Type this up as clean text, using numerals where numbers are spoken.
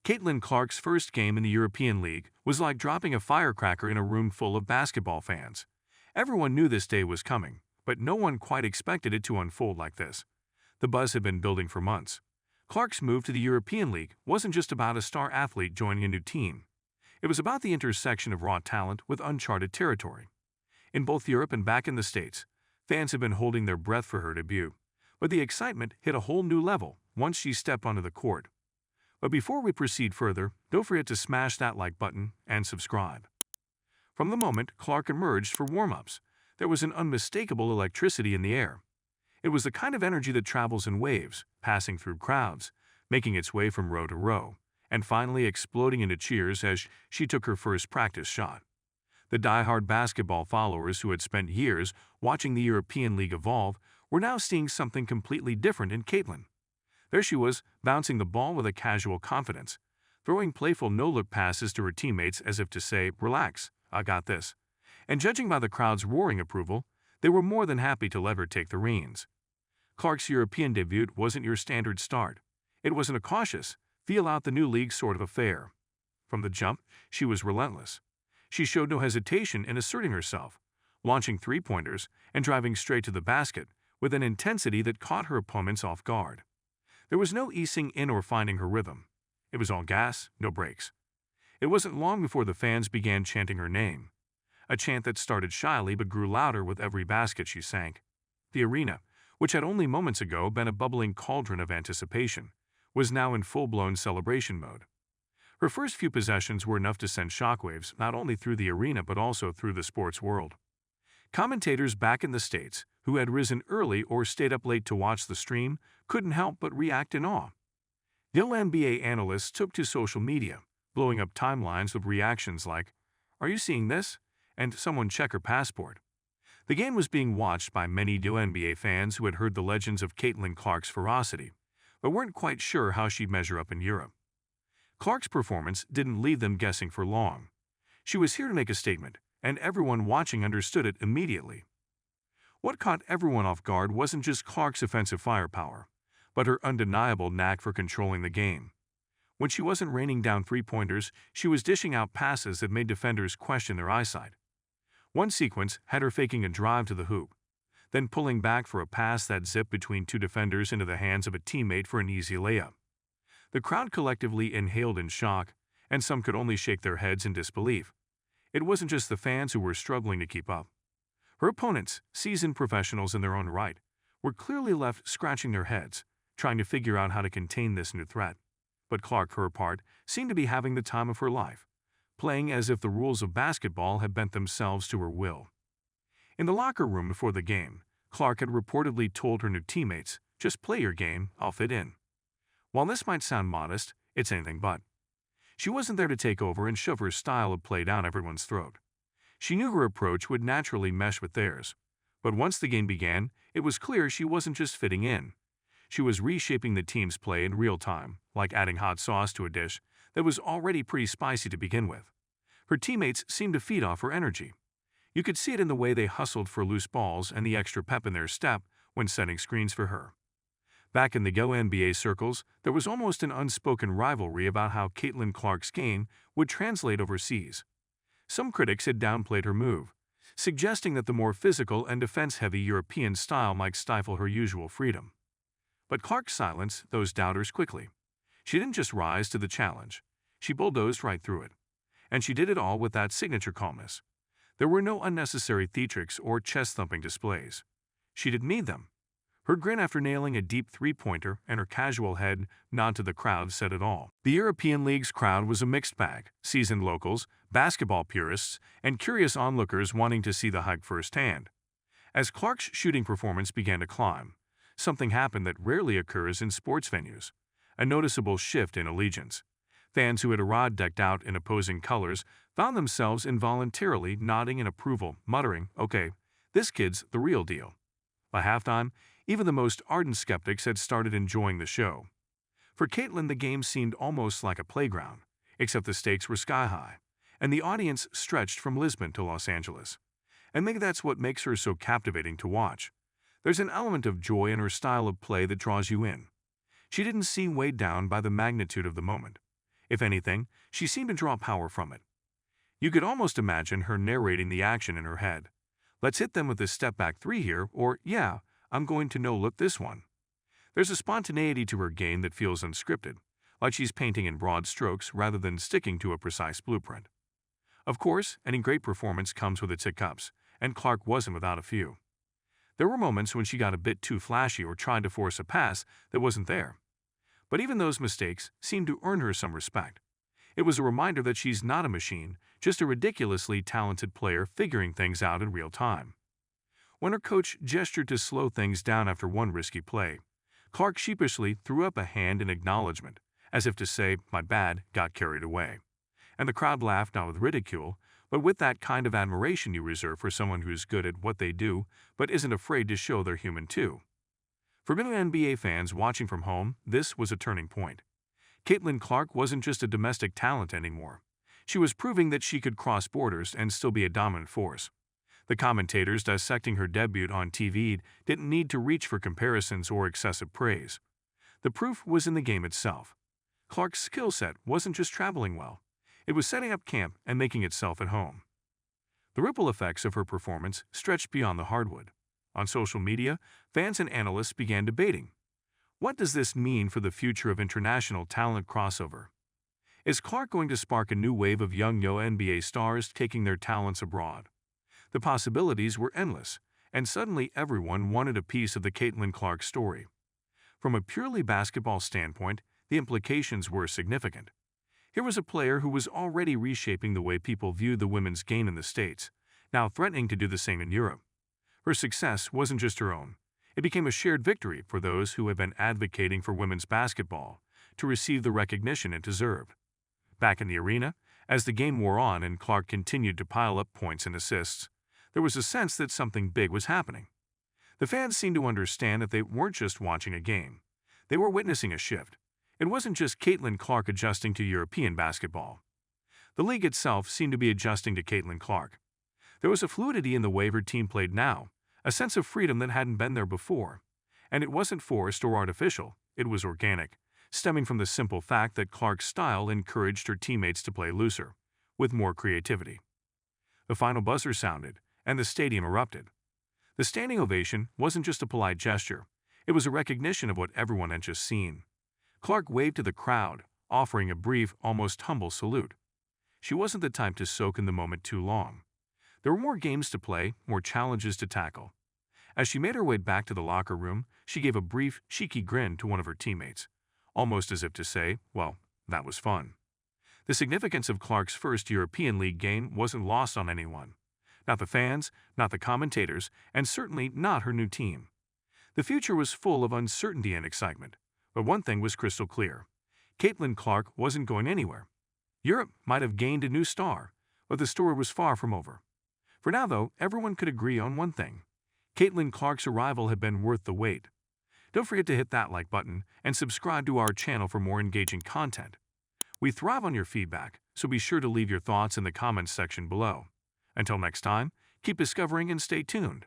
Caitlin Clark's first game in the European League was like dropping a firecracker in a room full of basketball fans. Everyone knew this day was coming, but no one quite expected it to unfold like this. The buzz had been building for months. Clark's move to the European League wasn't just about a star athlete joining a new team. It was about the intersection of raw talent with uncharted territory. In both Europe and back in the States, fans had been holding their breath for her debut, but the excitement hit a whole new level once she stepped onto the court. But before we proceed further, don't forget to smash that like button and subscribe. From the moment Clark emerged for warm-ups, there was an unmistakable electricity in the air. It was the kind of energy that travels in waves, passing through crowds, making its way from row to row, and finally exploding into cheers as she took her first practice shot. The die-hard basketball followers who had spent years watching the European League evolve were now seeing something completely different in Caitlin. There she was, bouncing the ball with a casual confidence, throwing playful no-look passes to her teammates as if to say, "Relax, I got this." And judging by the crowd's roaring approval, they were more than happy to let her take the reins. Clark's European debut wasn't your standard start. It wasn't a cautious, feel-out-the-new-league sort of affair. From the jump, she was relentless. She showed no hesitation in asserting herself, launching three-pointers and driving straight to the basket with an intensity that caught her opponents off guard. There was no easing in or finding her rhythm. It was all gas, no brakes. It wasn't long before the fans began chanting her name, a chant that started shyly but grew louder with every basket she sank. The arena, which had only moments ago been a bubbling cauldron of anticipation, was now in full-blown celebration mode. Her first few possessions were enough to send shockwaves not only through the arena but also through the sports world. Commentators back in the States, who had risen early or stayed up late to watch the stream, couldn't help but react in awe. WNBA analysts took to social media, blowing up timelines with reactions like, "Are you seeing this?" and "Someone check her passport." The game was being watched by many WNBA fans who had heard the legends of Caitlin Clark's ferocity, but weren't quite sure how she'd measure up in Europe. Clark's performance didn't leave them guessing for long. She was here to make a statement, and everyone watching understood it immediately. What caught everyone off guard wasn't just Clark's offensive firepower, but her undeniable knack for controlling the game. When she wasn't raining down three-pointers, she was dishing out passes that made defenders question their eyesight. One sequence had her faking a drive to the hoop, then pulling back for a pass that zipped between two defenders into the hands of a teammate for an easy layup. The crowd collectively inhaled in shock, and some could only shake their heads in disbelief. It wasn't just the fans who were struggling to keep up. Her opponents, seasoned professionals in their own right, were clearly left scratching their heads, trying to figure out how to contain this new threat. But Clark, for her part, seemed to be having the time of her life, playing as if the rules of basketball had bent themselves to her will. In the locker room before the game, Clark had reportedly told her new teammates, "Just play your game, I'll fit in." While this might sound modest, it's anything but. She wasn't there to take over and shove her style of play down everyone's throat. She knew her approach would naturally mesh with theirs, but once the game began, it was clear she wasn't just fitting in. She was reshaping the team's play in real time, like adding hot sauce to a dish that was already pretty spicy to begin with. Her teammates seemed to feed off her energy. You could see it in the way they hustled for loose balls and the extra pep in their step when setting screens for her. Back in the WNBA circles, there was almost an unspoken rivalry about how Caitlin Clark's game would translate overseas. Some critics had downplayed her move, suggesting that the more physical and defense-heavy European style might stifle her usual freedom. But Clark silenced those doubters quickly. She didn't just rise to the challenge, she bulldozed right through it. And she did it all with that signature calmness. There were no unnecessary theatrics or chest-thumping displays. She didn't need them. Her grin after nailing a deep three-pointer and her casual head nod to the crowd said it all. The European League's crowd was a mixed bag, seasoned locals, basketball purists, and curious onlookers wanting to see the hype firsthand. As Clark's shooting performance began to climb, something happened that rarely occurs in sports venues, a noticeable shift in allegiance. Fans who had arrived decked out in opposing colors found themselves involuntarily nodding in approval, muttering, "Okay, this kid's the real deal." By halftime, even the most ardent skeptics had started enjoying the show. For Caitlin, the game seemed almost like a playground, except the stakes were sky-high, and the audience stretched from Lisbon to Los Angeles. And maybe that's what makes her so captivating to watch. There's an element of joy in her style of play that draws you in. She didn't seem weighed down by the magnitude of the moment. If anything, she seemed to draw power from it. You could almost imagine her narrating the action in her head. Let's hit them with this step back three here, or yeah, I'm going to no-look this one. There's a spontaneity to her game that feels unscripted, like she's painting in broad strokes rather than sticking to a precise blueprint. Of course, any great performance comes with its hiccups, and Clark wasn't without a few. There were moments when she got a bit too flashy or tried to force a pass that wasn't there. But even those mistakes seemed to earn her some respect. It was a reminder that she's not a machine, just a ridiculously talented player figuring things out in real time. When her coach gestured to slow things down after one risky play, Clark sheepishly threw up a hand in acknowledgement, as if to say, "My bad, got carried away." And the crowd laughed, not with ridicule, but with that kind of admiration you reserve for someone who's good at what they do but isn't afraid to show they're human too. For WNBA fans watching from home, this was a turning point. Caitlin Clark wasn't just a domestic talent anymore. She was proving that she could cross borders and still be a dominant force. The commentators dissecting her debut on TV didn't need to reach for comparisons or excessive praise. The proof was in the game itself. Clark's skill set wasn't just traveling well. It was setting up camp and making itself at home. The ripple effects of her performance stretched beyond the hardwood. On social media, fans and analysts began debating. What does this mean for the future of international talent crossover? Is Clark going to spark a new wave of young WNBA stars taking their talents abroad? The possibilities were endless, and suddenly everyone wanted a piece of the Caitlin Clark story. From a purely basketball standpoint, the implications were significant. Here was a player who was already reshaping the way people viewed the women's game in the States, now threatening to do the same in Europe. Her success wasn't just her own. It became a shared victory for those who had been advocating for women's basketball to receive the recognition it deserved. Back in the arena, as the game wore on and Clark continued to pile up points and assists, there was a sense that something big was happening. The fans seemed to understand that they weren't just watching a game. They were witnessing a shift. It wasn't just Caitlin Clark adjusting to European basketball. The league itself seemed to be adjusting to Caitlin Clark. There was a fluidity in the way her team played now, a sense of freedom that hadn't been there before. And it wasn't forced or artificial, it was organic, stemming from the simple fact that Clark's style encouraged her teammates to play looser, with more creativity. The final buzzer sounded, and the stadium erupted. The standing ovation wasn't just a polite gesture, it was a recognition of what everyone had just seen. Clark waved to the crowd, offering a brief, almost humble salute. She wasn't the type to soak in the moment too long. There were more games to play, more challenges to tackle. As she made her way back to the locker room, she gave a brief, cheeky grin to one of her teammates, almost as if to say, well, that was fun. The significance of Clark's first European League game wasn't lost on anyone. Not the fans, not the commentators, and certainly not her new team. The future was full of uncertainty and excitement, but one thing was crystal clear. Caitlin Clark wasn't going anywhere. Europe might have gained a new star, but the story was far from over. For now, though, everyone could agree on one thing. Caitlin Clark's arrival had been worth the wait. Don't forget to hit that like button and subscribe to our channel for more engaging content. We thrive on your feedback, so be sure to leave your thoughts in the comments section below. Until next time, keep discovering and stay tuned.